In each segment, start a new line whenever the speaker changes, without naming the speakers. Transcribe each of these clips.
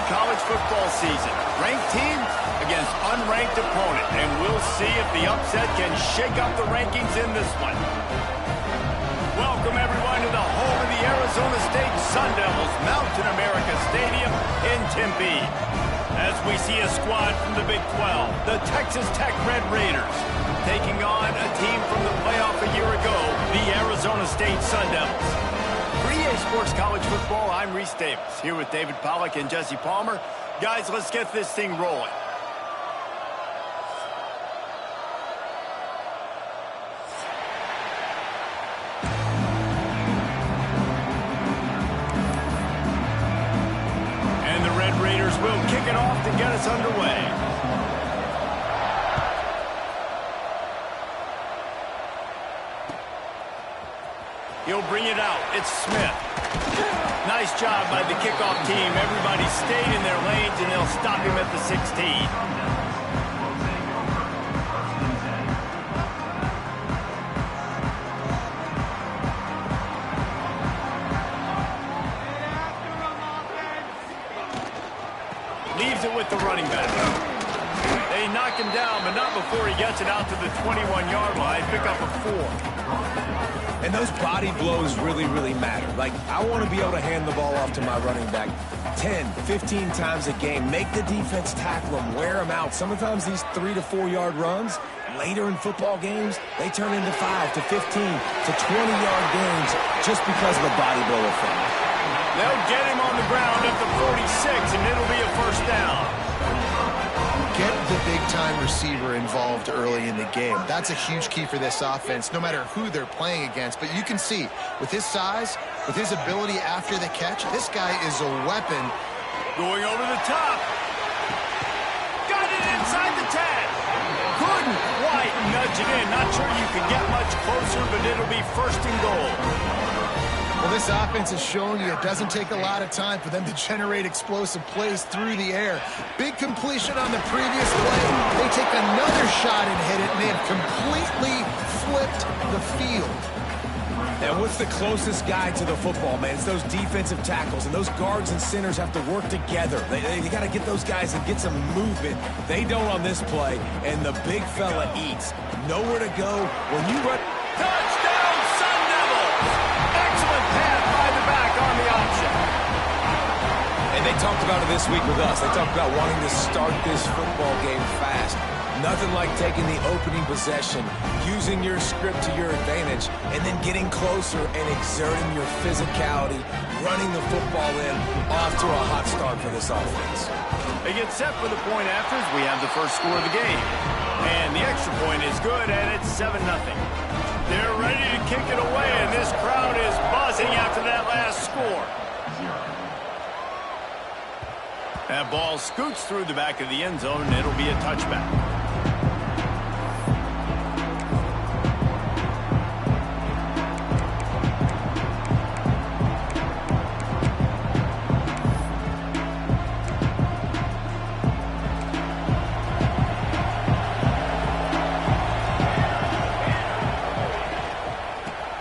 college football season. Ranked team against unranked opponent, and we'll see if the upset can shake up the rankings in this one. Welcome, everyone, to the home of the Arizona State Sun Devils, Mountain America Stadium in Tempe. As we see a squad from the Big 12, the Texas Tech Red Raiders, taking on a team from the playoff a year ago, the Arizona State Sun Devils. For EA Sports College Football, I'm Reese Davis, here with David Pollack and Jesse Palmer. Guys, let's get this thing rolling. And the Red Raiders will kick it off to get us underway. He'll bring it out. It's Smith. Nice job by the kickoff team. Everybody stayed in their lanes, and they'll stop him at the 16. Leaves it with the running back. They knock him down, but not before he gets it out to the 21-yard line. Pick up a 4.
And those body blows really, really matter. Like, I want to be able to hand the ball off to my running back 10, 15 times a game. Make the defense tackle them, wear them out. Sometimes these 3 to 4 yard runs, later in football games, they turn into 5 to 15 to 20-yard gains just because of the body blow effect.
They'll get him on the ground at the 46, and it'll be a first down.
Get the big-time receiver involved early in the game. That's a huge key for this offense, no matter who they're playing against. But you can see, with his size, with his ability after the catch, this guy is a weapon.
Going over the top. Got it inside the 10. Couldn't quite nudge it in. Not sure you can get much closer, but it'll be first and goal.
Well, this offense has shown you it doesn't take a lot of time for them to generate explosive plays through the air. Big completion on the previous play. They take another shot and hit it, and they have completely flipped the field.
And what's the closest guy to the football, man? It's those defensive tackles, and those guards and centers have to work together. They got to get those guys and get some movement. They don't on this play, and the big fella eats. Nowhere to go when you run.
Touchdown, Sun Devils! Excellent pass by the back on the option.
And they talked about it this week with us. They talked about wanting to start this football game fast. Nothing like taking the opening possession, using your script to your advantage, and then getting closer and exerting your physicality, running the football in, off to a hot start for this offense.
They get set for the point after as we have the first score of the game. And the extra point is good, and it's 7-0. They're ready to kick it away, and this crowd is buzzing after that last score. That ball scoots through the back of the end zone, and it'll be a touchback.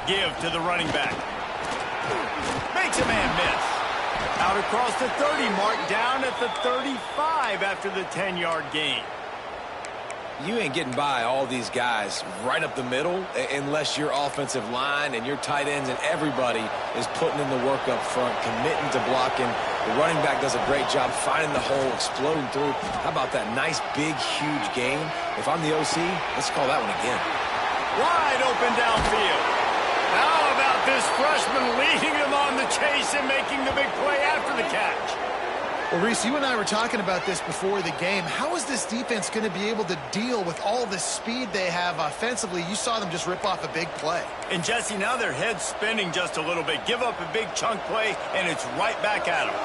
Give to the running back. Makes a man miss. Out across the 30, marked down at the 35 after the 10-yard gain.
You ain't getting by all these guys right up the middle unless your offensive line and your tight ends and everybody is putting in the work up front, committing to blocking. The running back does a great job finding the hole, exploding through. How about that nice, big, huge gain? If I'm the OC, let's call that one again.
Wide open downfield. How about this freshman leading them on the chase and making the big play after the catch?
Well, Reese, you and I were talking about this before the game. How is this defense going to be able to deal with all the speed they have offensively? You saw them just rip off a big play.
And, Jesse, now their head's spinning just a little bit. Give up a big chunk play, and it's right back at them.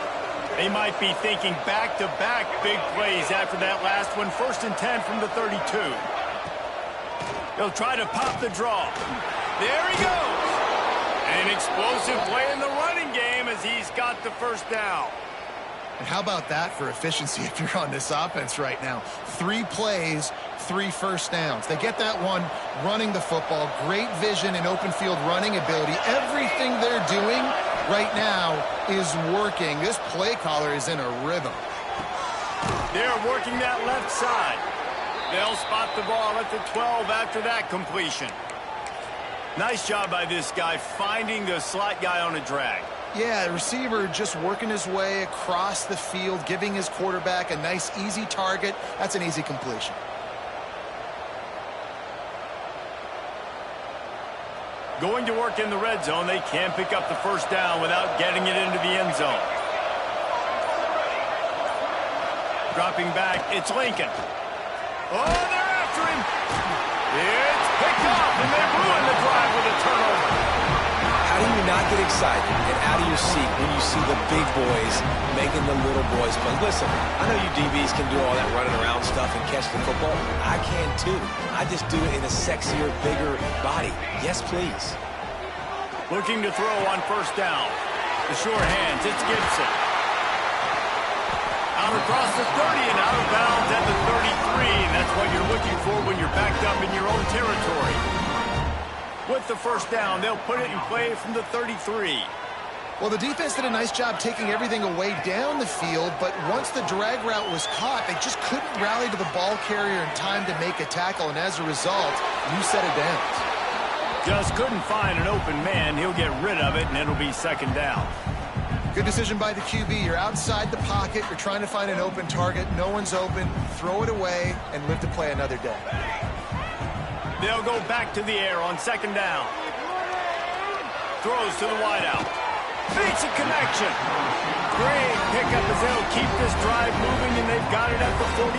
They might be thinking back-to-back big plays after that last one. 1st and 10 from the 32. He'll try to pop the draw. There he goes. An explosive play in the running game as he's got the first down.
And how about that for efficiency if you're on this offense right now? 3 plays, 3 first downs. They get that one running the football. Great vision and open field running ability. Everything they're doing right now is working. This play caller is in a rhythm.
They're working that left side. They'll spot the ball at the 12 after that completion. Nice job by this guy finding the slot guy on a drag.
Yeah, the receiver just working his way across the field, giving his quarterback a nice, easy target. That's an easy completion.
Going to work in the red zone. They can't pick up the first down without getting it into the end zone. Dropping back, it's Lincoln. Oh, they're after him. It's picked off, and they ruin the drive with a turnover.
How do you not get excited and out of your seat when you see the big boys making the little boys play? Listen, I know you DBs can do all that running around stuff and catch the football. I can too. I just do it in a sexier, bigger body. Yes, please.
Looking to throw on first down. The short hands, it's Gibson. Out across the 30 and out of bounds at the 33. And that's what you're looking for when you're backed up in your own territory. With the first down, they'll put it in play from the 33.
Well, the defense did a nice job taking everything away down the field, but once the drag route was caught, they just couldn't rally to the ball carrier in time to make a tackle, and as a result, new set of downs.
Just couldn't find an open man. He'll get rid of it, and it'll be second down.
Good decision by the QB. You're outside the pocket. You're trying to find an open target. No one's open. Throw it away and live to play another day.
They'll go back to the air on second down. Throws to the wideout. Beats a connection. Great pickup as they'll keep this drive moving, and they've got it at the 45.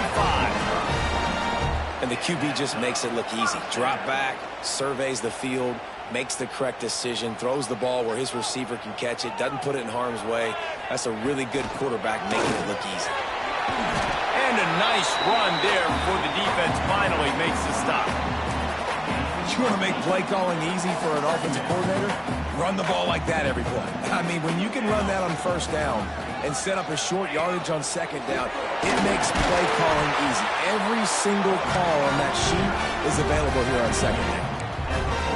And the QB just makes it look easy. Drop back, surveys the field, makes the correct decision, throws the ball where his receiver can catch it, doesn't put it in harm's way. That's a really good quarterback making it look easy.
And a nice run there before the defense finally makes the stop.
You want to make play calling easy for an offensive coordinator? Run the ball like that every play. I mean, when you can run that on first down and set up a short yardage on second down, it makes play calling easy. Every single call on that sheet is available here on second down.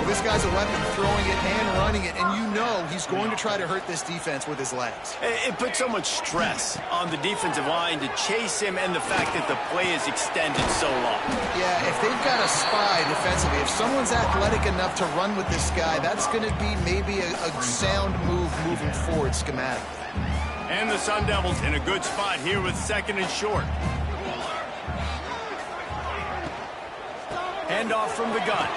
Well, this guy's a weapon, throwing it and running it, and you know he's going to try to hurt this defense with his legs.
It puts so much stress on the defensive line to chase him, and the fact that the play is extended so long.
Yeah, if they've got a spy defensively, if someone's athletic enough to run with this guy, that's going to be maybe a sound move moving forward schematically.
And the Sun Devils in a good spot here with second and short. Handoff from the gun.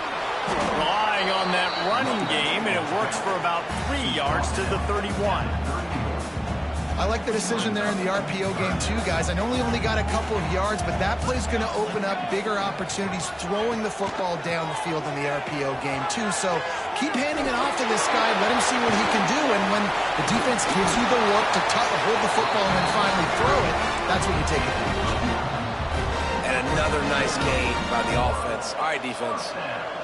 Relying on that running game, and it works for about 3 yards to the 31.
I like the decision there in the RPO game too, guys. I know he only got a couple of yards, but that play's going to open up bigger opportunities throwing the football down the field in the RPO game too. So keep handing it off to this guy. Let him see what he can do. And when the defense gives you the look to hold the football and then finally throw it, that's when you take advantage.
And another nice gain by the offense. All right, defense,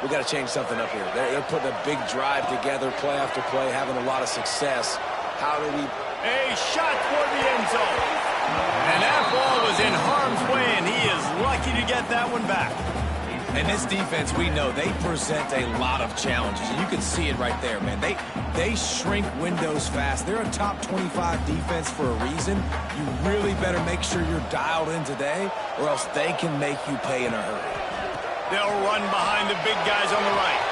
we got to change something up here. They're putting a big drive together, play after play, having a lot of success. How do we...
A shot toward the end zone. And that ball was in harm's way, and he is lucky to get that one back.
And this defense, we know, they present a lot of challenges. And you can see it right there, man. They shrink windows fast. They're a top 25 defense for a reason. You really better make sure you're dialed in today, or else they can make you pay in a hurry.
They'll run behind the big guys on the right.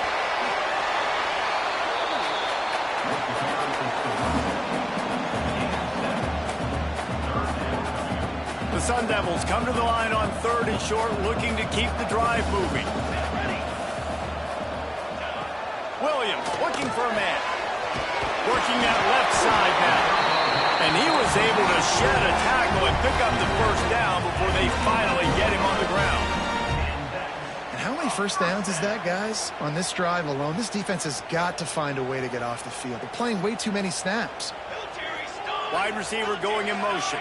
The Sun Devils come to the line on third and short, looking to keep the drive moving. Williams looking for a man. Working that left side now. And he was able to shed a tackle and pick up the first down before they finally get him on the ground.
And how many first downs is that, guys? On this drive alone, this defense has got to find a way to get off the field. They're playing way too many snaps.
Wide receiver going in motion.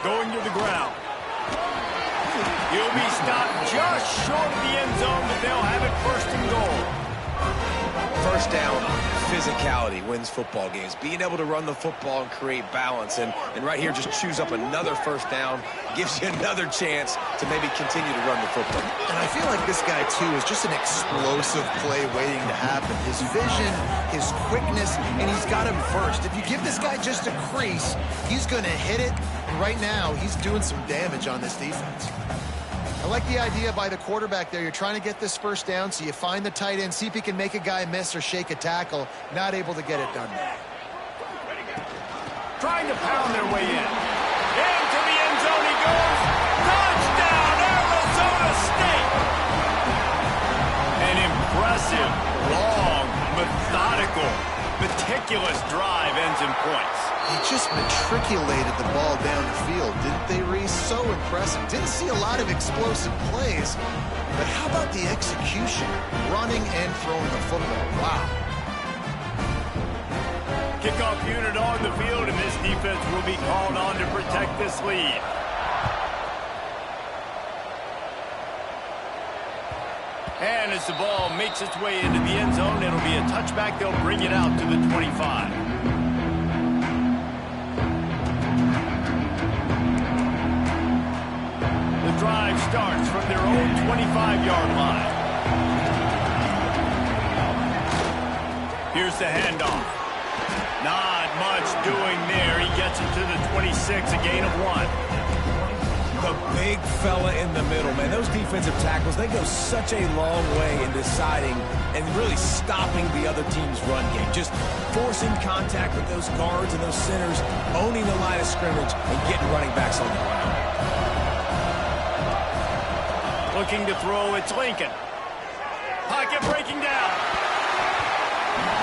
Going to the ground. He'll be stopped just short of the end zone, but they'll have it first and goal.
First down, physicality wins football games. Being able to run the football and create balance. And right here, just choose up another first down, gives you another chance to maybe continue to run the football.
And I feel like this guy, too, is just an explosive play waiting to happen. His vision, his quickness, and he's got him first. If you give this guy just a crease, he's going to hit it. And right now, he's doing some damage on this defense. I like the idea by the quarterback there. You're trying to get this first down, so you find the tight end, see if he can make a guy miss or shake a tackle. Not able to get it done there.
Trying to pound their way in. Into the end zone he goes. Touchdown, Arizona State! An impressive, long, methodical, meticulous drive ends in points.
He just matriculated the ball down the field, didn't they, Reese? So impressive. Didn't see a lot of explosive plays, but how about the execution? Running and throwing the football. Wow.
Kickoff unit on the field, and this defense will be called on to protect this lead. And as the ball makes its way into the end zone, it'll be a touchback. They'll bring it out to the 25. The drive starts from their own 25-yard line. Here's the handoff. Not much doing there. He gets it to the 26, a gain of 1.
The big fella in the middle, man. Those defensive tackles, they go such a long way in deciding and really stopping the other team's run game. Just forcing contact with those guards and those centers, owning the line of scrimmage, and getting running backs on the ground.
Looking to throw, it's Lincoln. Pocket breaking down.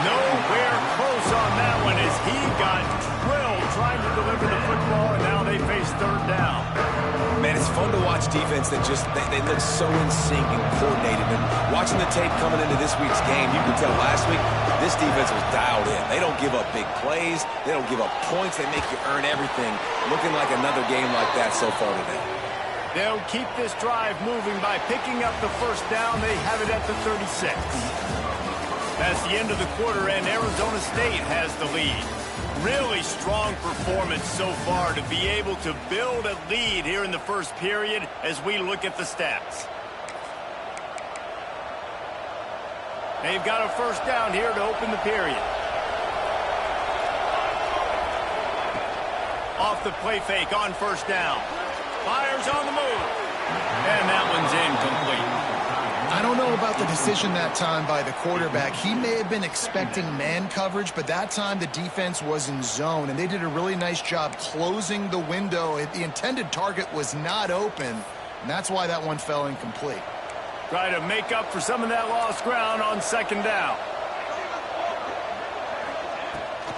Nowhere close on that one as he got drilled trying to deliver the football, and now they face third down.
Man, it's fun to watch defense that just, they look so in sync and coordinated. And watching the tape coming into this week's game, you could tell last week, this defense was dialed in. They don't give up big plays. They don't give up points. They make you earn everything. Looking like another game like that so far today.
They'll keep this drive moving by picking up the first down. They have it at the 36. That's the end of the quarter, and Arizona State has the lead. Really strong performance so far to be able to build a lead here in the first period as we look at the stats. They've got a first down here to open the period. Off the play fake on first down. Fires on the move. And that one's incomplete.
I don't know about the decision that time by the quarterback. He may have been expecting man coverage, but that time the defense was in zone, and they did a really nice job closing the window. The intended target was not open, and that's why that one fell incomplete.
Try to make up for some of that lost ground on second down.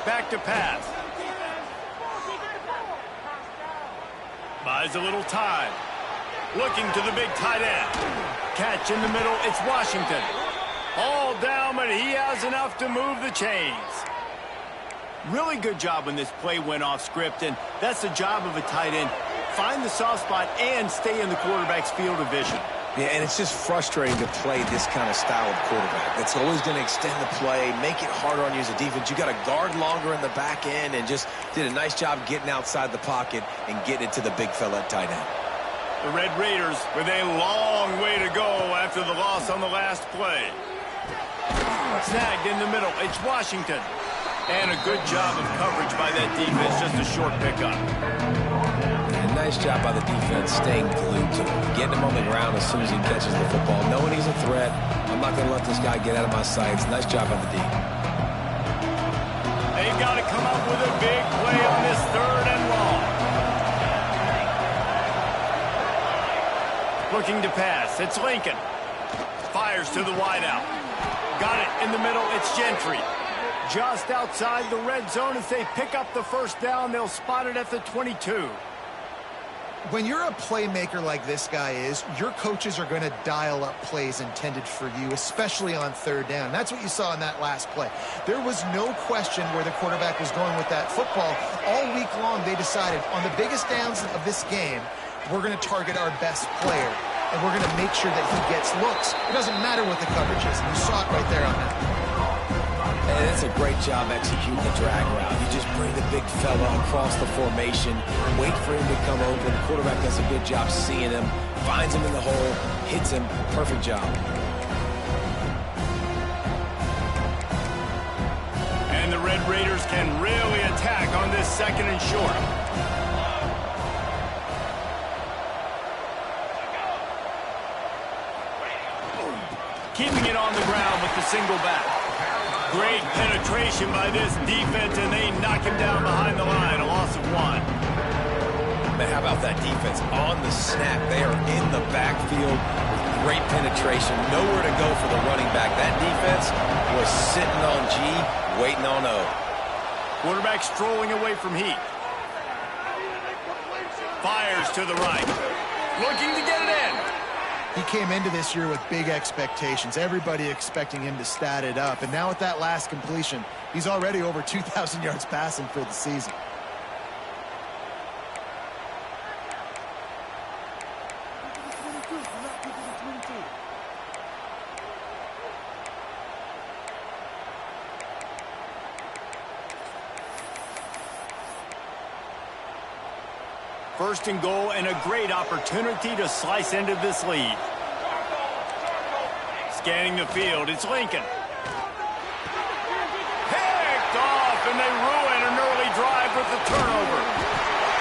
Back to pass. Buys a little time. Looking to the big tight end. Catch in the middle, it's Washington. All down, but he has enough to move the chains. Really good job when this play went off script, and that's the job of a tight end. Find the soft spot and stay in the quarterback's field of vision.
Yeah, and it's just frustrating to play this kind of style of quarterback. That's always going to extend the play, make it harder on you as a defense. You got to guard longer in the back end, and just did a nice job getting outside the pocket and getting it to the big fella at tight end.
The Red Raiders with a long way to go after the loss on the last play. Snagged in the middle. It's Washington. And a good job of coverage by that defense. Just a short pickup.
And nice job by the defense staying glued to him. Getting him on the ground as soon as he catches the football. Knowing he's a threat. I'm not going to let this guy get out of my sights. Nice job by the D.
They've got to come up with a big play on this third and long. Looking to pass. It's Lincoln. Fires to the wideout. Got it in the middle. It's Gentry. Just outside the red zone as they pick up the first down. They'll spot it at the 22.
When you're a playmaker like this guy is, your coaches are going to dial up plays intended for you, especially on third down. That's what you saw in that last play. There was no question where the quarterback was going with that football. All week long, they decided on the biggest downs of this game, we're going to target our best player, and we're going to make sure that he gets looks. It doesn't matter what the coverage is, and you saw it right there on that.
And it's a great job executing the drag route. You just bring the big fella across the formation, wait for him to come open. The quarterback does a good job seeing him, finds him in the hole, hits him. Perfect job.
And the Red Raiders can really attack on this 2nd and short. Keeping it on the ground with the single back. Great penetration by this defense, and they knock him down behind the line, a loss of 1.
Man, how about that defense on the snap? They are in the backfield with great penetration. Nowhere to go for the running back. That defense was sitting on G, waiting on O.
Quarterback strolling away from Heat. Fires to the right. Looking to get it in.
He came into this year with big expectations. Everybody expecting him to stat it up. And now with that last completion, he's already over 2,000 yards passing for the season.
First and goal, and a great opportunity to slice into this lead. Scanning the field, it's Lincoln. Picked off, and they ruin an early drive with the turnover.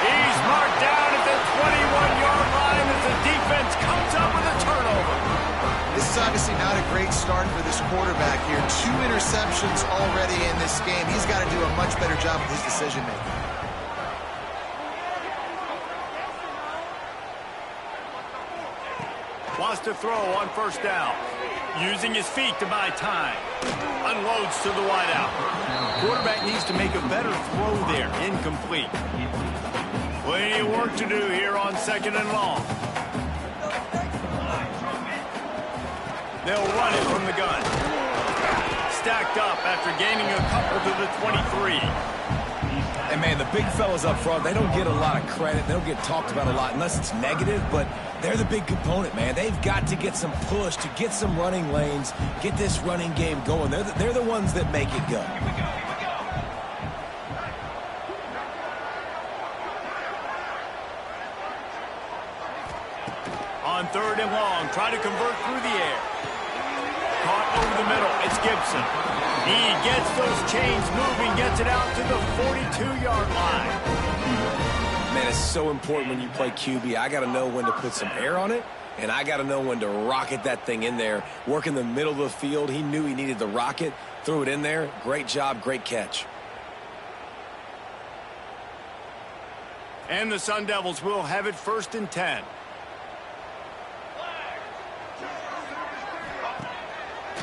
He's marked down at the 21-yard line as the defense comes up with a turnover.
This is obviously not a great start for this quarterback here. 2 interceptions already in this game. He's got to do a much better job with his decision-making.
Wants to throw on 1st down. Using his feet to buy time. Unloads to the wideout. Quarterback needs to make a better throw there. Incomplete. Plenty of work to do here on 2nd and long. They'll run it from the gun. Stacked up after gaining a couple to the 23.
And, man, the big fellas up front, they don't get a lot of credit. They don't get talked about a lot unless it's negative, but they're the big component, man. They've got to get some push, to get some running lanes, get this running game going. They're the ones that make it go.
On 3rd and long, try to convert through the air. Caught over the middle, it's Gibson. He gets those chains moving, gets it out to the 42-yard line.
Man, it's so important when you play QB. I got to know when to put some air on it, and I got to know when to rocket that thing in there. Work in the middle of the field. He knew he needed the rocket, threw it in there. Great job, great catch.
And the Sun Devils will have it 1st and 10.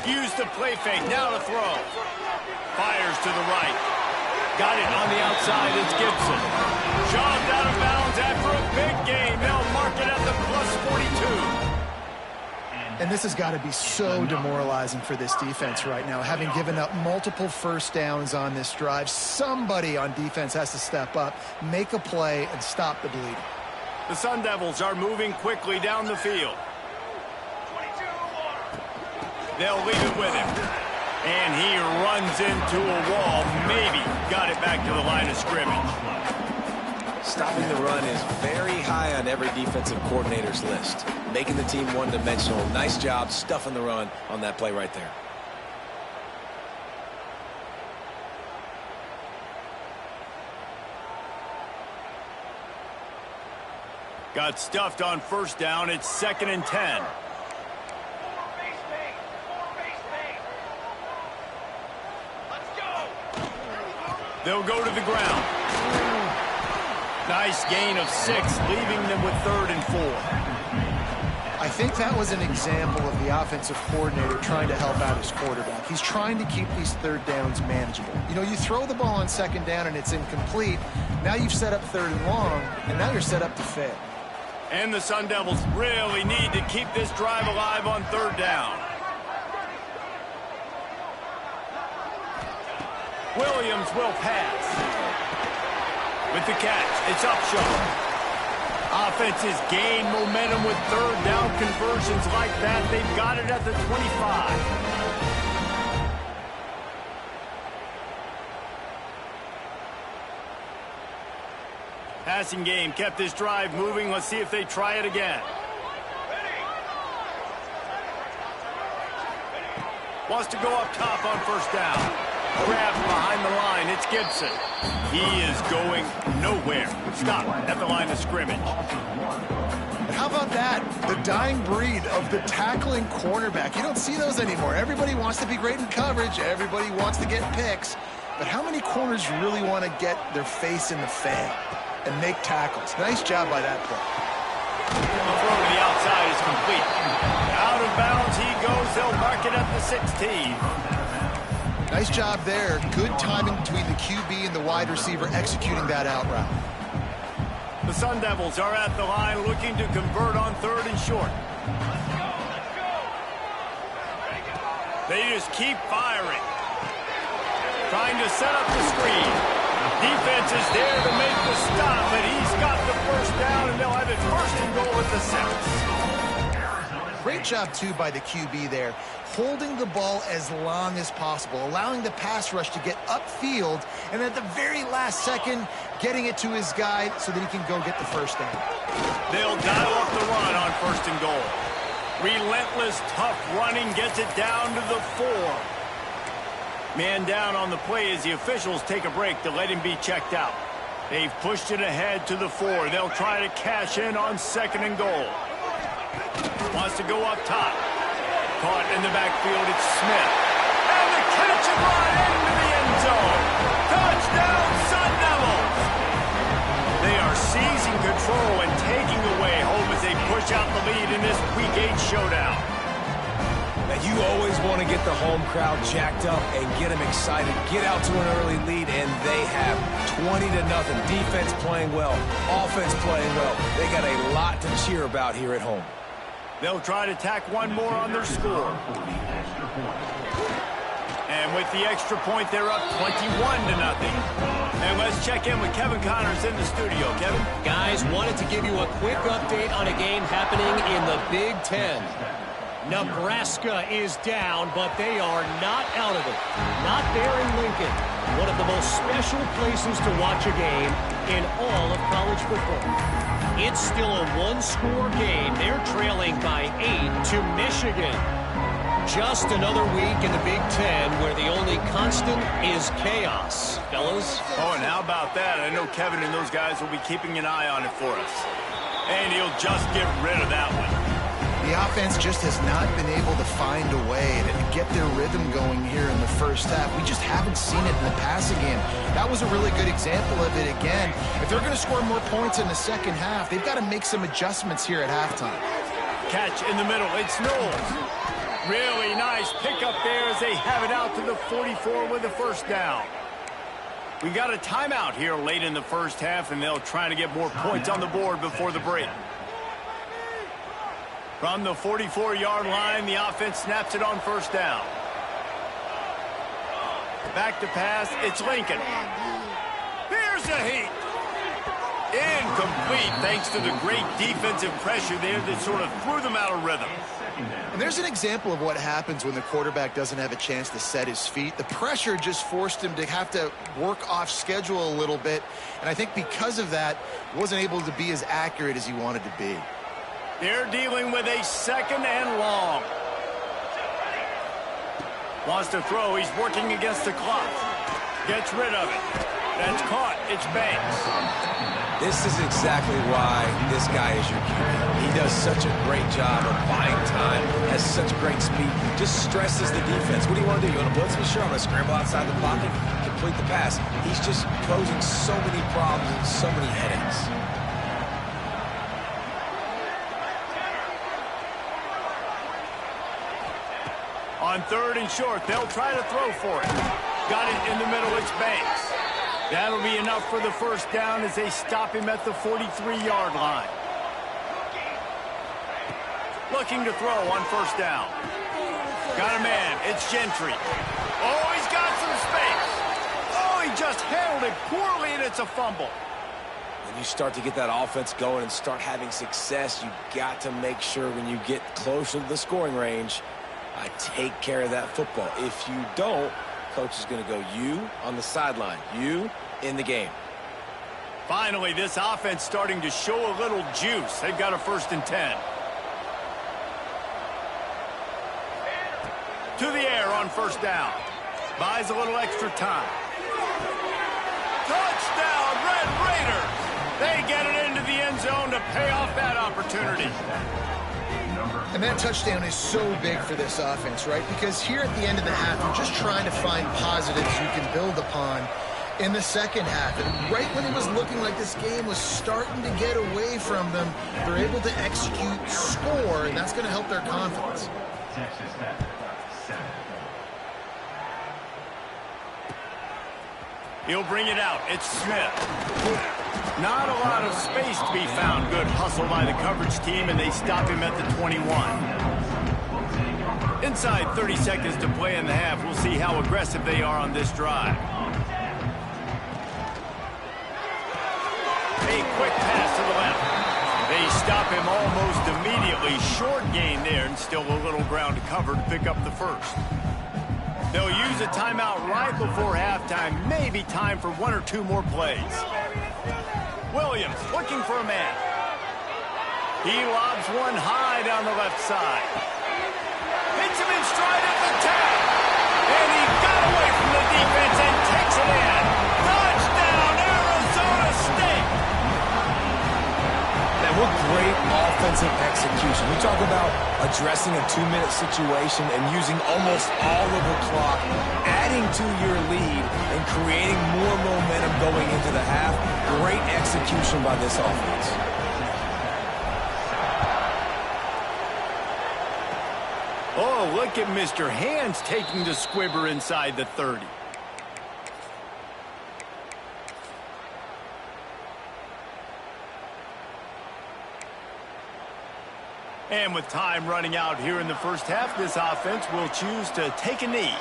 Use the play fake, now to throw. Fires to the right. Got it on the outside, it's Gibson. Shoved out of bounds after a big gain. They'll mark it at the +42.
And this has got to be so demoralizing for this defense right now, having given up multiple 1st downs on this drive. Somebody on defense has to step up, make a play, and stop the bleeding.
The Sun Devils are moving quickly down the field. They'll leave it with him. And he runs into a wall. Maybe got it back to the line of scrimmage.
Stopping the run is very high on every defensive coordinator's list. Making the team one-dimensional. Nice job stuffing the run on that play right there.
Got stuffed on 1st down. It's 2nd and 10. They'll go to the ground. Nice gain of 6, leaving them with 3rd and 4.
I think that was an example of the offensive coordinator trying to help out his quarterback. He's trying to keep these 3rd downs manageable. You know, you throw the ball on 2nd down and it's incomplete. Now you've set up 3rd and long, and now you're set up to fail.
And the Sun Devils really need to keep this drive alive on 3rd down. Williams will pass. With the catch, it's Upshaw. Offenses gain momentum with 3rd down conversions like that. They've got it at the 25. Passing game kept this drive moving. Let's see if they try it again. Wants to go up top on first down. Grab behind the line. It's Gibson. He is going nowhere. Stop at the line of scrimmage.
How about that? The dying breed of the tackling cornerback. You don't see those anymore. Everybody wants to be great in coverage. Everybody wants to get picks. But how many corners really want to get their face in the fan and make tackles? Nice job by that play.
The throw to the outside is complete. Out of bounds he goes. They'll mark it at the 16.
Nice job there. Good timing between the QB and the wide receiver executing that out route.
The Sun Devils are at the line looking to convert on 3rd and short. They just keep firing. Trying to set up the screen. Defense is there to make the stop, but he's got the first down, and they'll have it 1st and goal at the 6.
Great job, too, by the QB there. Holding the ball as long as possible, allowing the pass rush to get upfield, and at the very last second, getting it to his guy so that he can go get the first down.
They'll dial up the run on 1st and goal. Relentless, tough running gets it down to the 4. Man down on the play as the officials take a break to let him be checked out. They've pushed it ahead to the 4. They'll try to cash in on 2nd and goal. Wants to go up top. Caught in the backfield, it's Smith. And the catch and run into the end zone. Touchdown, Sun Devils! They are seizing control and taking away home as they push out the lead in this Week 8 showdown.
Now, you always want to get the home crowd jacked up and get them excited. Get out to an early lead, and they have 20-0. Defense playing well, offense playing well. They got a lot to cheer about here at home.
They'll try to tack one more on their score. And with the extra point, they're up 21-0. And let's check in with Kevin Connors in the studio. Kevin?
Guys, wanted to give you a quick update on a game happening in the Big Ten. Nebraska is down, but they are not out of it. Not there in Lincoln. One of the most special places to watch a game in all of college football. It's still a one-score game. They're trailing by 8 to Michigan. Just another week in the Big Ten where the only constant is chaos. Fellas?
Oh, and how about that? I know Kevin and those guys will be keeping an eye on it for us. And he'll just get rid of that one.
The offense just has not been able to find a way to get their rhythm going here in the first half. We just haven't seen it in the passing game. That was a really good example of it again. If they're going to score more points in the second half, they've got to make some adjustments here at halftime.
Catch in the middle. It's Knowles. Really nice pickup there as they have it out to the 44 with the first down. We got a timeout here late in the first half, and they'll try to get more points on the board before the break. From the 44-yard line, the offense snaps it on first down. Back to pass, it's Lincoln. Here's a heat. Incomplete, thanks to the great defensive pressure there that sort of threw them out of rhythm.
And there's an example of what happens when the quarterback doesn't have a chance to set his feet. The pressure just forced him to have to work off schedule a little bit. And I think because of that, he wasn't able to be as accurate as he wanted to be.
They're dealing with a 2nd and long. Wants to throw. He's working against the clock. Gets rid of it. That's caught. It's Banks.
This is exactly why this guy is your QB. He does such a great job of buying time, has such great speed, just stresses the defense. What do you want to do? You want to blitz me? Sure, I'm going to scramble outside the pocket, complete the pass. He's just posing so many problems and so many headaches.
On 3rd and short, they'll try to throw for it. Got it in the middle, it's Banks. That'll be enough for the first down as they stop him at the 43-yard line. Looking to throw on first down. Got a man, it's Gentry. Oh, he's got some space. Oh, he just handled it poorly, and it's a fumble.
When you start to get that offense going and start having success, you got to make sure when you get closer to the scoring range, take care of that football. If you don't, coach is going to go, you on the sideline, you in the game.
Finally, this offense starting to show a little juice. They've got a 1st and 10. To the air on 1st down. Buys a little extra time. Touchdown, Red Raiders! They get it into the end zone to pay off that opportunity.
And that touchdown is so big for this offense, right? Because here at the end of the half, you're just trying to find positives you can build upon in the second half. And right when it was looking like this game was starting to get away from them, they're able to execute, score, and that's going to help their confidence.
He'll bring it out. It's Smith. Not a lot of space to be found. Good hustle by the coverage team, and they stop him at the 21. Inside 30 seconds to play in the half. We'll see how aggressive they are on this drive. A quick pass to the left. They stop him almost immediately. Short gain there, and still a little ground to cover to pick up the 1st. They'll use a timeout right before halftime. Maybe time for 1 or 2 more plays. Williams looking for a man. He lobs one high down the left side. Hits him in stride at the 10. And he got away from the defense and takes it in. Touchdown, Arizona State.
Now, what great offensive execution. We talk about addressing a 2-minute situation and using almost all of the clock, adding to your lead and creating more momentum going into the half. Great execution by this offense.
Oh, look at Mr. Hands taking the squibber inside the 30. And with time running out here in the first half, this offense will choose to take a knee.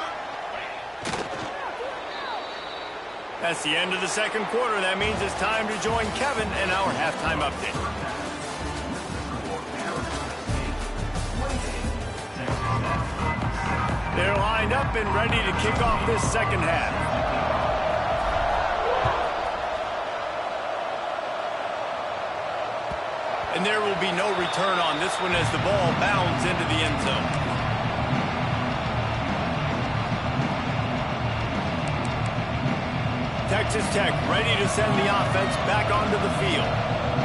That's the end of the second quarter. That means it's time to join Kevin in our halftime update. They're lined up and ready to kick off this second half. And there will be no return on this one as the ball bounds into the end zone. Texas Tech ready to send the offense back onto the field.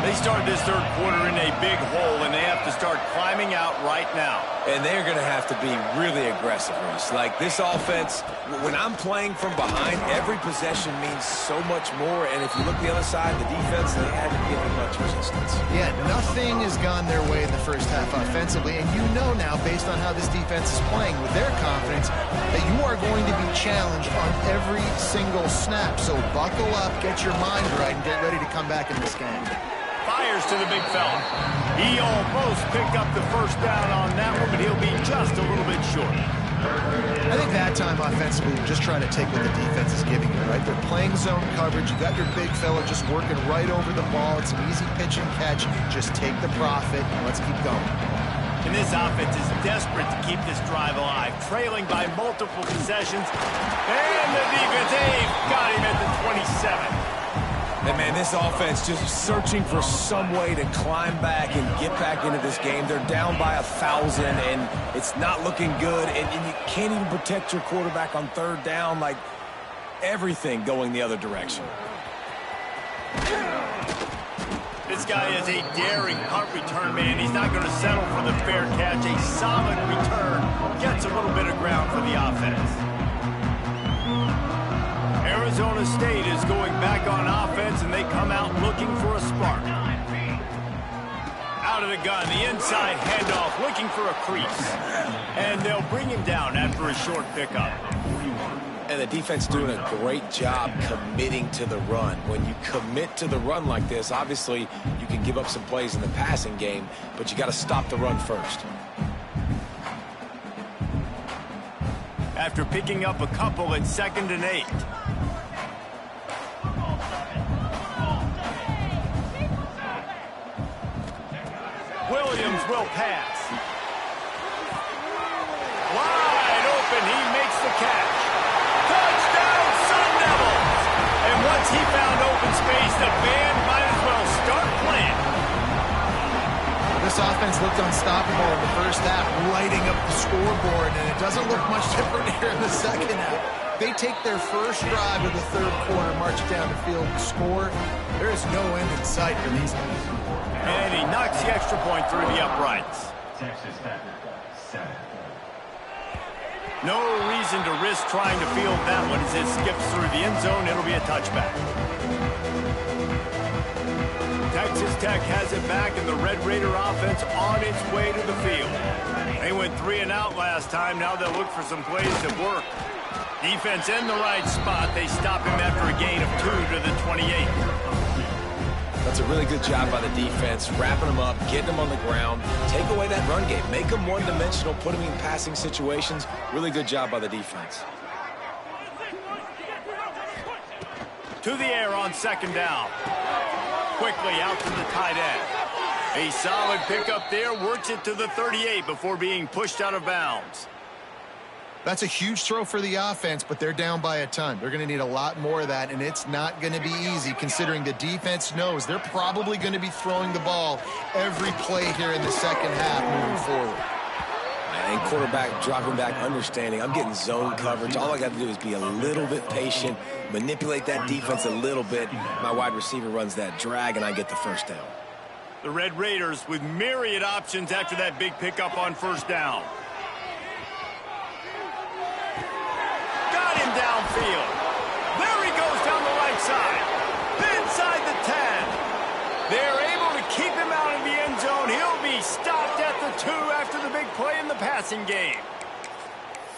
They start this third quarter in a big hole, and they have to start climbing out right now.
And they're going to have to be really aggressive, Reese. Like, this offense, when I'm playing from behind, every possession means so much more. And if you look the other side, the defense, they haven't given much resistance.
Yeah, nothing has gone their way in the first half offensively. And you know now, based on how this defense is playing with their confidence, that you are going to be challenged on every single snap. So buckle up, get your mind right, and get ready to come back in this game.
Fires to the big fella. He almost picked up the 1st down on that one, but he'll be just a little bit short.
I think that time offensively, you're just trying to take what the defense is giving you, right? They're playing zone coverage. You got your big fella just working right over the ball. It's an easy pitch and catch. Just take the profit, and let's keep going.
And this offense is desperate to keep this drive alive, trailing by multiple possessions. And the defense, they've got him at the 27.
And, man, this offense just searching for some way to climb back and get back into this game. They're down by 1,000, and it's not looking good. And you can't even protect your quarterback on 3rd down. Like, everything going the other direction.
This guy is a daring punt return man. He's not going to settle for the fair catch. A solid return gets a little bit of ground for the offense. Arizona State is going back on offense, and they come out looking for a spark. Out of the gun, the inside handoff, looking for a crease. And they'll bring him down after a short pickup.
And the defense doing a great job committing to the run. When you commit to the run like this, obviously you can give up some plays in the passing game, but you got to stop the run first.
After picking up a couple at 2nd and 8. Williams will pass. Wide open, he makes the catch. Touchdown, Sun Devils! And once he found open space. The band might as well start playing.
This offense looked unstoppable in the first half, lighting up the scoreboard, and it doesn't look much different here in the second half. They take their first drive of the third quarter, march down the field, and score. There is no end in sight for these guys.
And he knocks the extra point through the uprights. No reason to risk trying to field that one as it skips through the end zone. It'll be a touchback. Texas Tech has it back, and the Red Raider offense on its way to the field. They went 3 and out last time. Now they'll look for some plays that work. Defense in the right spot. They stop him after a gain of 2 to the 28.
That's a really good job by the defense, wrapping them up, getting them on the ground, take away that run game, make them one-dimensional, put them in passing situations. Really good job by the defense.
To the air on second down. Quickly out to the tight end. A solid pickup there, works it to the 38 before being pushed out of bounds.
That's a huge throw for the offense, but they're down by a ton. They're going to need a lot more of that, and it's not going to be easy considering the defense knows they're probably going to be throwing the ball every play here in the second half moving forward.
And quarterback dropping back, understanding I'm getting zone coverage. All I got to do is be a little bit patient, manipulate that defense a little bit. My wide receiver runs that drag, and I get the first down.
The Red Raiders with myriad options after that big pickup on first down. Got him downfield. There he goes down the right side. Inside the 10. They're able to keep him out in the end zone. He'll be stopped at the 2 after the big play in the passing game.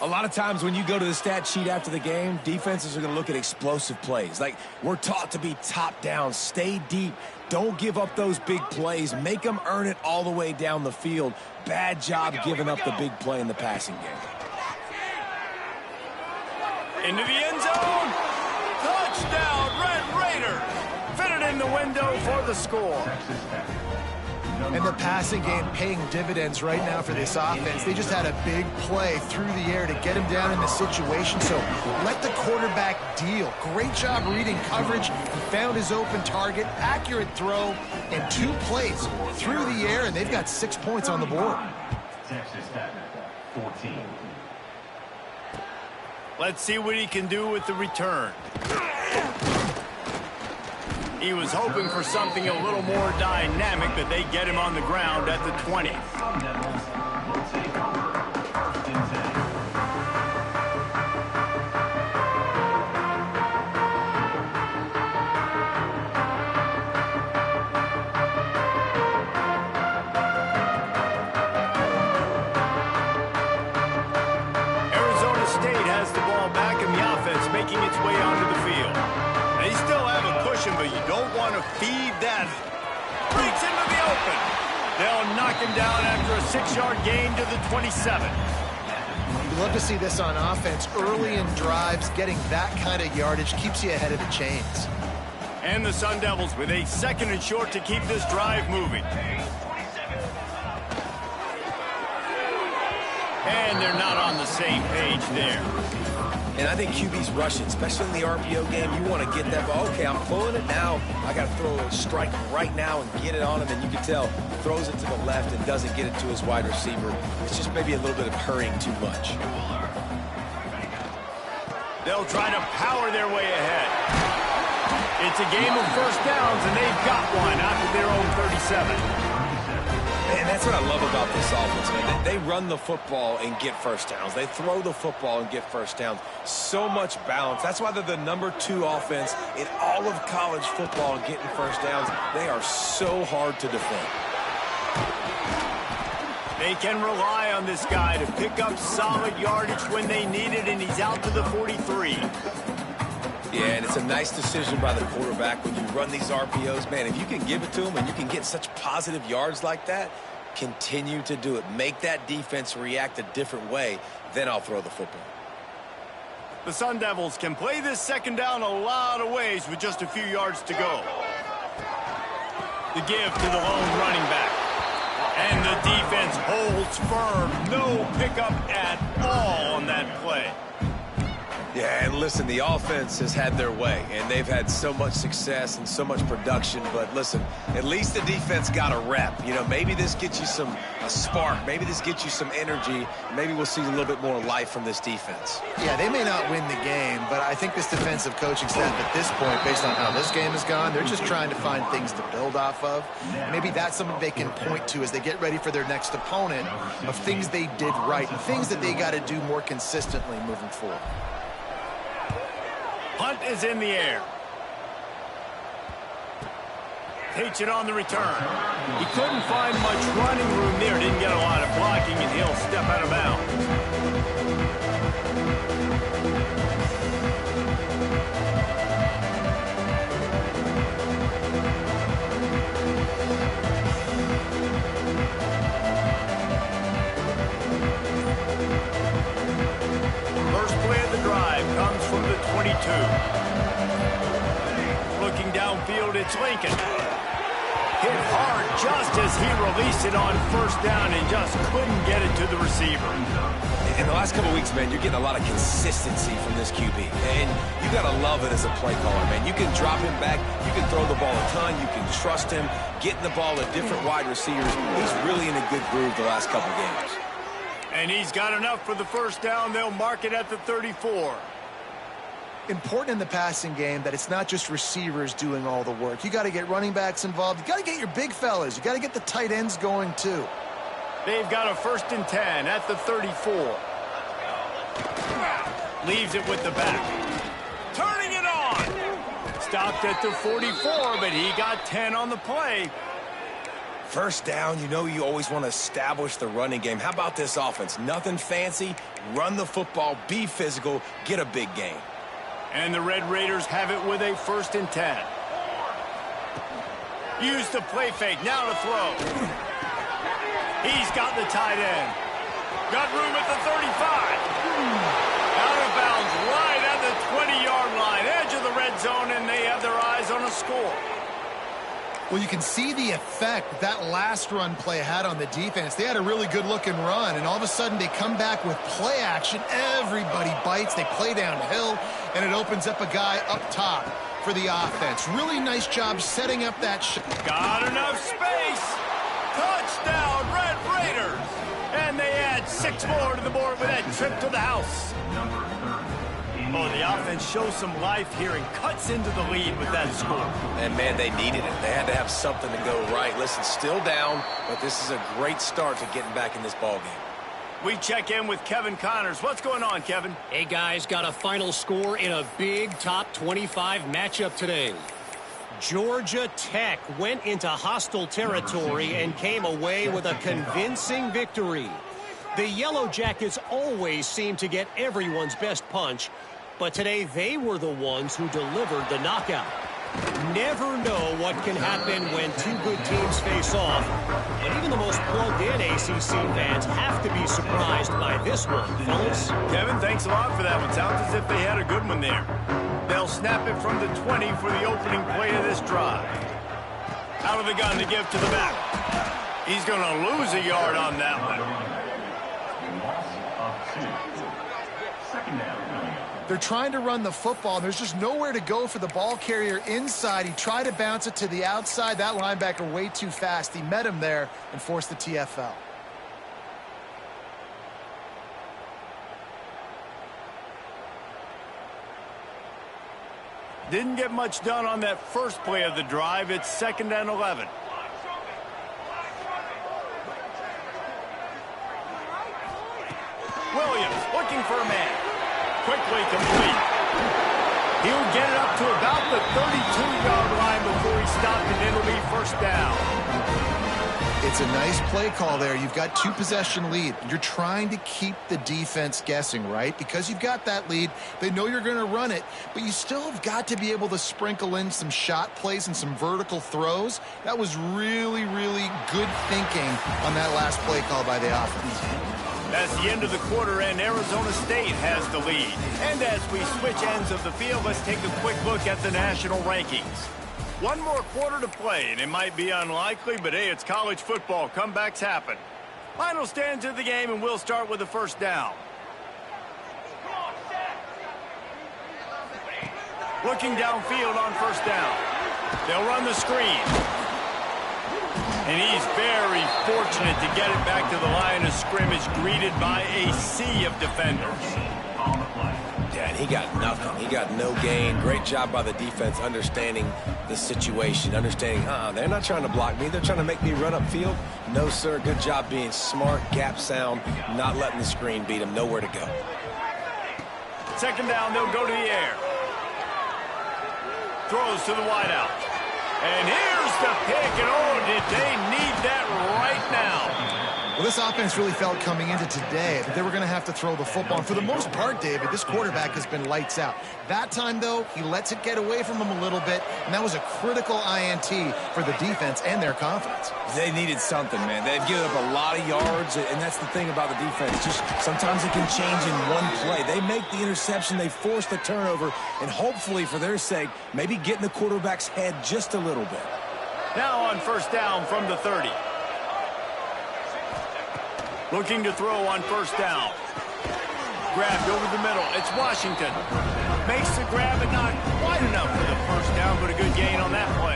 A lot of times when you go to the stat sheet after the game, defenses are going to look at explosive plays. Like, we're taught to be top down, stay deep, don't give up those big plays, make them earn it all the way down the field. Bad job giving up the big play in the passing game.
Into the end zone. Touchdown, Red Raider. Fitted in the window for the score.
And the passing game paying dividends right now for this offense. They just had a big play through the air to get him down in the situation. So let the quarterback deal. Great job reading coverage. He found his open target, accurate throw, and 2 plays through the air, and they've got 6 points on the board.
Texas Tech, 14.
Let's see what he can do with the return. He was hoping for something a little more dynamic, but they get him on the ground at the 20. Arizona State has the ball back in the offense, making its way onto the field. They still have a cushion, but you don't want to feed that. Breaks into the open. They'll knock him down after a 6-yard gain to the 27.
You love to see this on offense. Early in drives, getting that kind of yardage keeps you ahead of the chains.
And the Sun Devils with a 2nd and short to keep this drive moving. And they're not on the same page there.
And I think QB's rushing, especially in the RPO game. You want to get that ball. Okay, I'm pulling it now. I got to throw a strike right now and get it on him. And you can tell, throws it to the left and doesn't get it to his wide receiver. It's just maybe a little bit of hurrying too much.
They'll try to power their way ahead. It's a game of first downs, and they've got one out of their own 37.
And that's what I love about this offense, man. They run the football and get first downs. They throw the football and get first downs. So much balance. That's why they're the #2 offense in all of college football and getting first downs. They are so hard to defend.
They can rely on this guy to pick up solid yardage when they need it, and he's out to the 43.
Yeah, and it's a nice decision by the quarterback when you run these RPOs. Man, if you can give it to him and you can get such positive yards like that, continue to do it. Make that defense react a different way, then I'll throw the football.
The Sun Devils can play this 2nd down a lot of ways with just a few yards to go. The give to the lone running back. And the defense holds firm. No pickup at all on that play.
Yeah, and listen, the offense has had their way, and they've had so much success and so much production. But listen, at least the defense got a rep. You know, maybe this gets you a spark. Maybe this gets you some energy. Maybe we'll see a little bit more life from this defense.
Yeah, they may not win the game, but I think this defensive coaching staff at this point, based on how this game has gone, they're just trying to find things to build off of. And maybe that's something they can point to as they get ready for their next opponent of things they did right and things that they got to do more consistently moving forward.
Punt is in the air. Takes it on the return. He couldn't find much running room there. Didn't get a lot of blocking, and he'll step out of bounds. First play of the drive comes from the 22. Looking downfield, it's Lincoln. Hit hard just as he released it on first down and just couldn't get it to the receiver.
In the last couple of weeks, man, you're getting a lot of consistency from this QB. And you got to love it as a play caller, man. You can drop him back. You can throw the ball a ton. You can trust him, getting the ball to different wide receivers. He's really in a good groove the last couple of games.
And he's got enough for the first down. They'll mark it at the 34.
Important in the passing game that it's not just receivers doing all the work. You got to get running backs involved. You got to get your big fellas. You got to get the tight ends going too.
They've got a 1st and 10 at the 34. Leaves it with the back. Turning it on. Stopped at the 44, but he got 10 on the play.
First down, you know you always want to establish the running game. How about this offense? Nothing fancy. Run the football, be physical, get a big gain.
And the Red Raiders have it with a 1st and 10. Use the play fake, now to throw. He's got the tight end. Got room at the 35. Out of bounds right at the 20-yard line. Edge of the red zone, and they have their eyes on a score.
Well, you can see the effect that last run play had on the defense. They had a really good-looking run, and all of a sudden they come back with play action. Everybody bites. They play downhill, and it opens up a guy up top for the offense. Really nice job setting up that shot.
Got enough space. Touchdown, Red Raiders. And they add 6 more to the board with that trip to the house. Oh, the offense shows some life here and cuts into the lead with that score.
And, man, they needed it. They had to have something to go right. Listen, still down, but this is a great start to getting back in this ballgame.
We check in with Kevin Connors. What's going on, Kevin?
Hey, guys, got a final score in a big top 25 matchup today. Georgia Tech went into hostile territory and came away with a convincing victory. The Yellow Jackets always seem to get everyone's best punch, but today they were the ones who delivered the knockout. Never know what can happen when two good teams face off, but even the most plugged-in ACC fans have to be surprised by this one, fellas.
Kevin, thanks a lot for that one. Sounds as if they had a good one there. They'll snap it from the 20 for the opening play of this drive. Out of the gun to give to the back. He's going to lose a yard on that one.
They're trying to run the football. There's just nowhere to go for the ball carrier inside. He tried to bounce it to the outside. That linebacker way too fast. He met him there and forced the TFL.
Didn't get much done on that first play of the drive. It's 2nd and 11. Williams looking for a man. Quickly complete. He'll get it up to about the 32-yard line before he stopped, and it'll be 1st down.
It's a nice play call there. You've got 2-possession lead. You're trying to keep the defense guessing, right? Because you've got that lead, they know you're going to run it, but you still have got to be able to sprinkle in some shot plays and some vertical throws. That was really, really good thinking on that last play call by the offense.
That's the end of the quarter, and Arizona State has the lead. And as we switch ends of the field, let's take a quick look at the national rankings. One more quarter to play, and it might be unlikely, but hey, it's college football. Comebacks happen. Final stands of the game, and we'll start with the 1st down. Looking downfield on first down. They'll run the screen. And he's very fortunate to get it back to the line of scrimmage, greeted by a sea of defenders.
Yeah, and he got nothing. He got no gain. Great job by the defense understanding the situation, understanding, they're not trying to block me. They're trying to make me run upfield. No, sir. Good job being smart, gap sound, not letting the screen beat him. Nowhere to go.
Second down, they'll go to the air. Throws to the wideout. And here's the pick, and oh, did they need that right now.
Well, this offense really felt coming into today that they were going to have to throw the football. And for the most part, David, this quarterback has been lights out. That time, though, he lets it get away from him a little bit, and that was a critical INT for the defense and their confidence.
They needed something, man. They've given up a lot of yards, and that's the thing about the defense. Just sometimes it can change in one play. They make the interception, they force the turnover, and hopefully, for their sake, maybe get in the quarterback's head just a little bit.
Now on first down from the 30. Looking to throw on first down. Grabbed over the middle. It's Washington. Makes the grab and not quite enough for the first down, but a good gain on that play.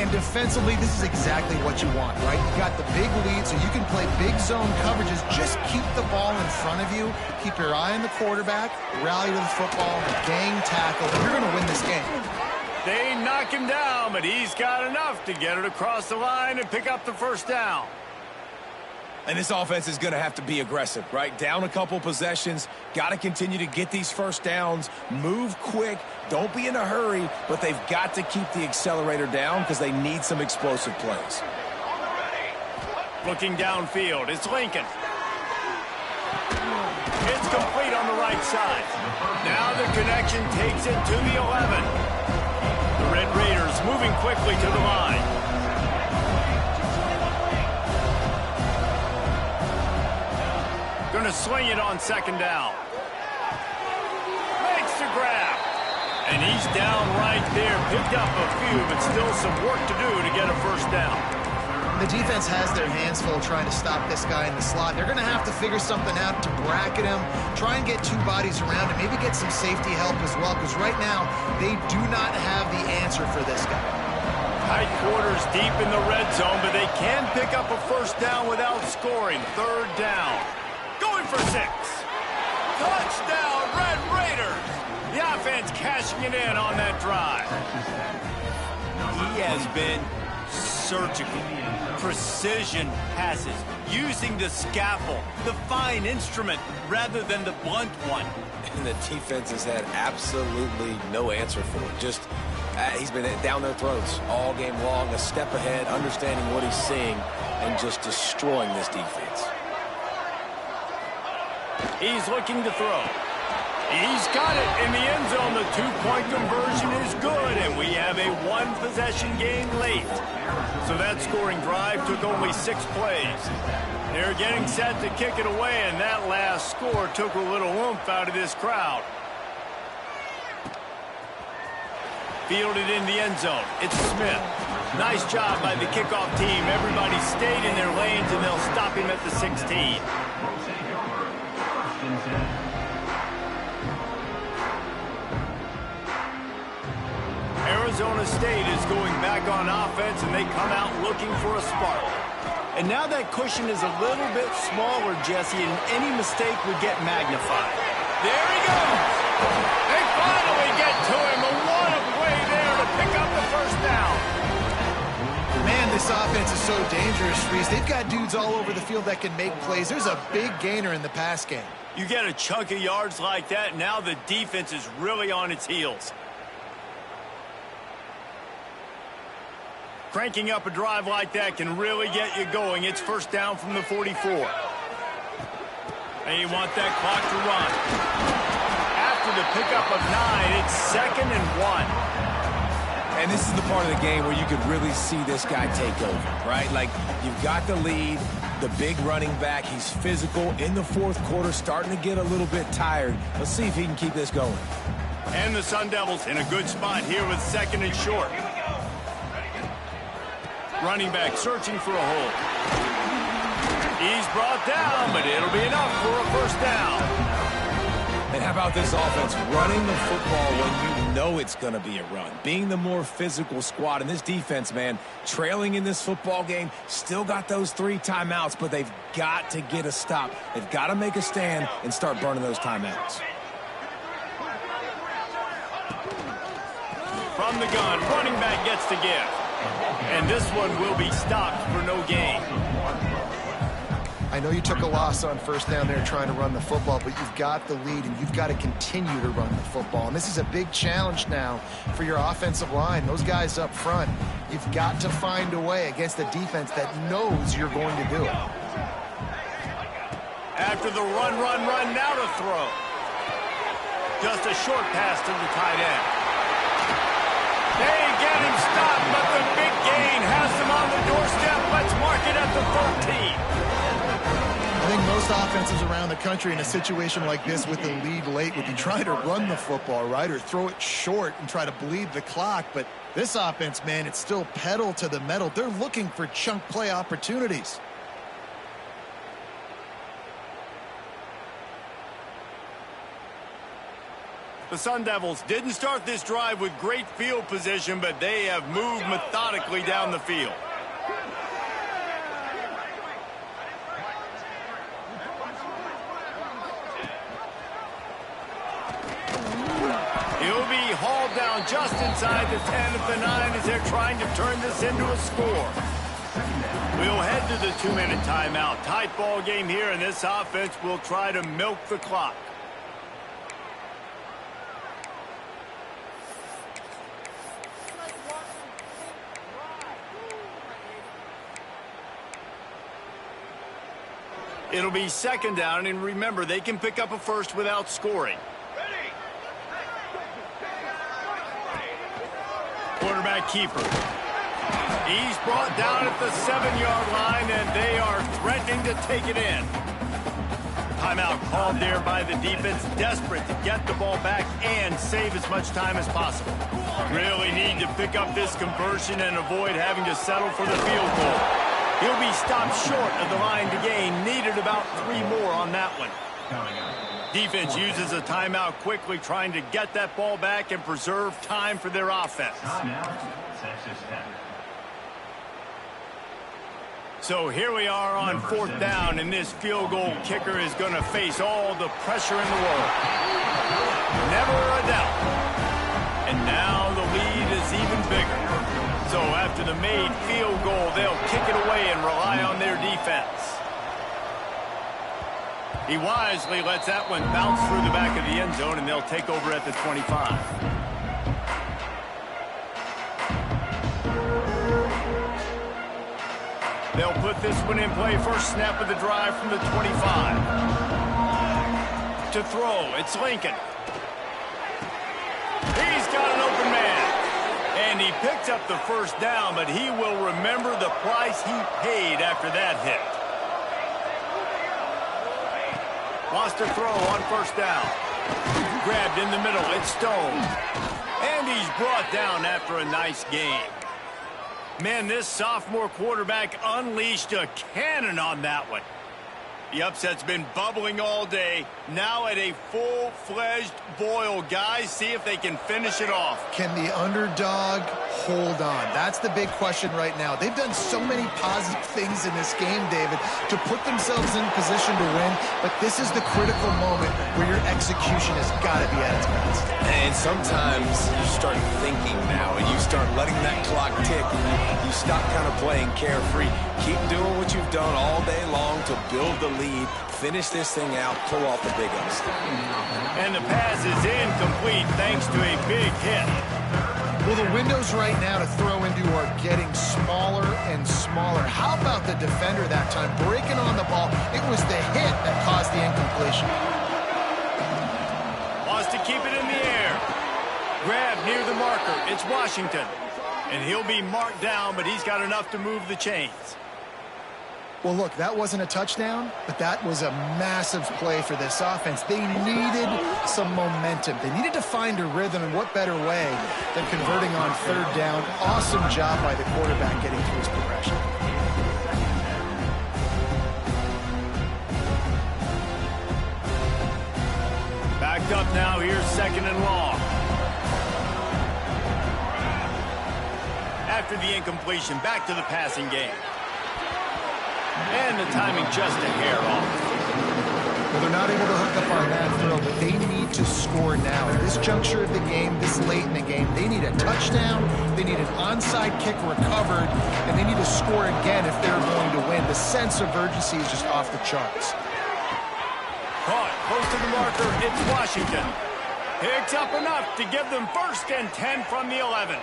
And defensively, this is exactly what you want, right? You got the big lead, so you can play big zone coverages. Just keep the ball in front of you. Keep your eye on the quarterback. Rally to the football. Gang tackle. You're going to win this game.
They knock him down, but he's got enough to get it across the line and pick up the first down.
And this offense is going to have to be aggressive, right? Down a couple possessions, got to continue to get these first downs, move quick, don't be in a hurry, but they've got to keep the accelerator down because they need some explosive plays.
Looking downfield, it's Lincoln. It's complete on the right side. Now the connection takes it to the 11. The Red Raiders moving quickly to the line. Going to swing it on second down. Makes the grab. And he's down right there. Picked up a few, but still some work to do to get a first down.
The defense has their hands full trying to stop this guy in the slot. They're going to have to figure something out to bracket him, try and get two bodies around him, maybe get some safety help as well, because right now they do not have the answer for this guy.
Tight quarters deep in the red zone, but they can pick up a first down without scoring. Third down. Going for 6. Touchdown, Red Raiders. The offense cashing it in on that drive. He has been surgical. Precision passes. Using the scaffold, the fine instrument, rather than the blunt one.
And the defense has had absolutely no answer for it. Just, he's been down their throats all game long, a step ahead, understanding what he's seeing, and just destroying this defense.
He's looking to throw. He's got it in the end zone. The two-point conversion is good, and we have a one-possession game late. So that scoring drive took only 6 plays. They're getting set to kick it away, and that last score took a little oomph out of this crowd. Fielded in the end zone. It's Smith. Nice job by the kickoff team. Everybody stayed in their lanes, and they'll stop him at the 16. Arizona State is going back on offense, and they come out looking for a spark. And now that cushion is a little bit smaller, Jesse, and any mistake would get magnified. There he goes! They finally get to him, and what a play there to pick up the first down.
Man, this offense is so dangerous, Reese. They've got dudes all over the field that can make plays. There's a big gainer in the pass game.
You get a chunk of yards like that, now the defense is really on its heels. Cranking up a drive like that can really get you going. It's first down from the 44. And you want that clock to run. After the pickup of 9, it's 2nd and 1.
And this is the part of the game where you could really see this guy take over, right? Like, you've got the lead, the big running back. He's physical in the fourth quarter, starting to get a little bit tired. Let's see if he can keep this going.
And the Sun Devils in a good spot here with 2nd and short. Running back searching for a hole. He's brought down, but it'll be enough for a first down.
And And how about this offense running the football when you know it's going to be a run? Being the more physical squad. And this defense, man, trailing in this football game, still got those 3 timeouts, but they've got to get a stop. They've got to make a stand and start burning those timeouts.
From the gun, running back gets to give. And this one will be stopped for no gain.
I know you took a loss on first down there trying to run the football, but you've got the lead, and you've got to continue to run the football. And this is a big challenge now for your offensive line. Those guys up front, you've got to find a way against a defense that knows you're going to do it.
After the run, now to throw. Just a short pass to the tight end. They get him stopped, but the big gain has him on the doorstep. Let's mark it at the 13.
I think most offenses around the country in a situation like this with the lead late would be trying to run the football, right, or throw it short and try to bleed the clock. But this offense, man, it's still pedal to the metal. They're looking for chunk play opportunities.
The Sun Devils didn't start this drive with great field position, but they have moved methodically down the field. He'll be hauled down just inside the 10 at the 9 as they're trying to turn this into a score. We'll head to the 2-minute timeout. Tight ball game here, and this offense will try to milk the clock. It'll be second down, and remember, they can pick up a first without scoring. Quarterback keeper. He's brought down at the 7-yard line, and they are threatening to take it in. Timeout called there by the defense, desperate to get the ball back and save as much time as possible. Really need to pick up this conversion and avoid having to settle for the field goal. He'll be stopped short of the line to gain. Needed about 3 more on that one. Defense uses a timeout quickly, trying to get that ball back and preserve time for their offense. So here we are on 4th down, and this field goal kicker is going to face all the pressure in the world. Never a doubt. And now the lead is even bigger. So after the made field goal, they'll kick it away and rely on their defense. He wisely lets that one bounce through the back of the end zone, and they'll take over at the 25. They'll put this one in play. First snap of the drive from the 25. To throw, it's Lincoln. He's got an open man. And he picked up the first down, but he will remember the price he paid after that hit. Wants to throw on first down. Grabbed in the middle, it's Stone. And he's brought down after a nice game. Man, this sophomore quarterback unleashed a cannon on that one. The upset's been bubbling all day. Now at a full-fledged boil. Guys, see if they can finish it off.
Can the underdog hold on? That's the big question right now. They've done so many positive things in this game, David, to put themselves in position to win, but this is the critical moment where your execution has got to be at its best.
And sometimes you start thinking now, and you start letting that clock tick. You stop kind of playing carefree. Keep doing what you've done all day long to build the lead, finish this thing out, pull off the big upset.
And the pass is incomplete thanks to a big hit.
Well, the windows right now to throw into are getting smaller and smaller. How about the defender that time breaking on the ball? It was the hit that caused the incompletion.
Wants to keep it in the air. Grab near the marker. It's Washington. And he'll be marked down, but he's got enough to move the chains.
Well, look, that wasn't a touchdown, but that was a massive play for this offense. They needed some momentum. They needed to find a rhythm, and what better way than converting on 3rd down. Awesome job by the quarterback getting through his progression.
Back back up now. Here's 2nd and long. After the incompletion, back to the passing game. And the timing just a hair off.
Well, they're not able to hook up on that throw, but they need to score now. At this juncture of the game, this late in the game, they need a touchdown, they need an onside kick recovered, and they need to score again if they're going to win. The sense of urgency is just off the charts.
Caught, close to the marker, it's Washington. Picks up enough to give them 1st and 10 from the 11.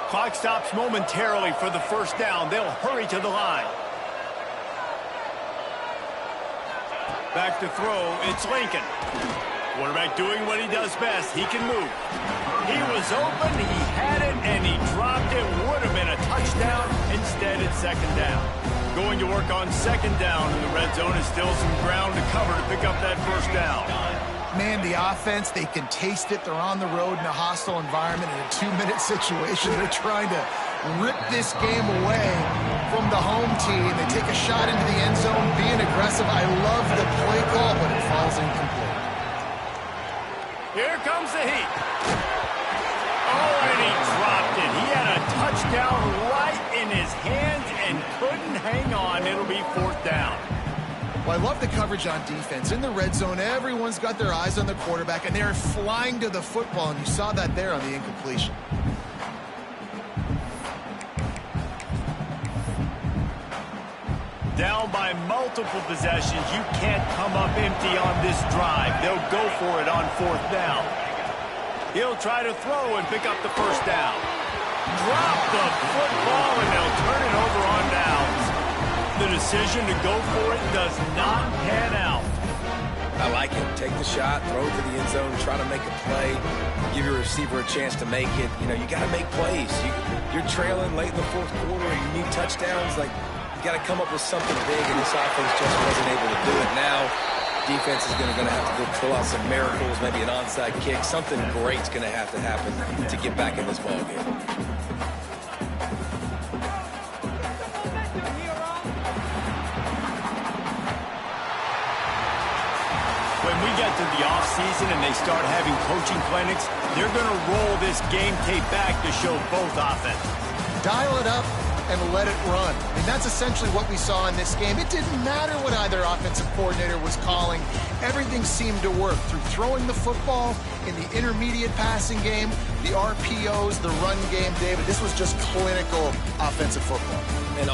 Clock stops momentarily for the 1st down. They'll hurry to the line. Back to throw, it's Lincoln. Quarterback doing what he does best. He can move. He was open, he had it, and he dropped it. Would have been a touchdown. Instead, it's 2nd down. Going to work on 2nd down in the red zone is still some ground to cover to pick up that 1st down.
Man, the offense, they can taste it. They're on the road in a hostile environment in a 2-minute situation. They're trying to rip this game away from the home team. They take a shot into the end zone, being aggressive. I love the play call, but it falls incomplete.
Here comes the heat. Oh, and he dropped it. He had a touchdown right in his hands and couldn't hang on. It'll be 4th down.
Well, I love the coverage on defense. In the red zone, everyone's got their eyes on the quarterback, and they're flying to the football, and you saw that there on the incompletion.
Down by multiple possessions. You can't come up empty on this drive. They'll go for it on 4th down. He'll try to throw and pick up the 1st down. Drop the football, and they'll turn it over on downs. The decision to go for it does not pan out.
I like it. Take the shot, throw it to the end zone, try to make a play, give your receiver a chance to make it. You know, you got to make plays. You're trailing late in the 4th quarter, and you need touchdowns. Like, you got to come up with something big, and this offense just wasn't able to do it. Now, defense is going to have to go pull out some miracles, maybe an onside kick. Something great's going to have to happen to get back in this ballgame.
When we get to the offseason and they start having coaching clinics, they're going to roll this game tape back to show both offenses.
Dial it up and let it run. And that's essentially what we saw in this game. It didn't matter what either offensive coordinator was calling. Everything seemed to work through throwing the football, in the intermediate passing game, the RPOs, the run game, David. This was just clinical offensive football.
And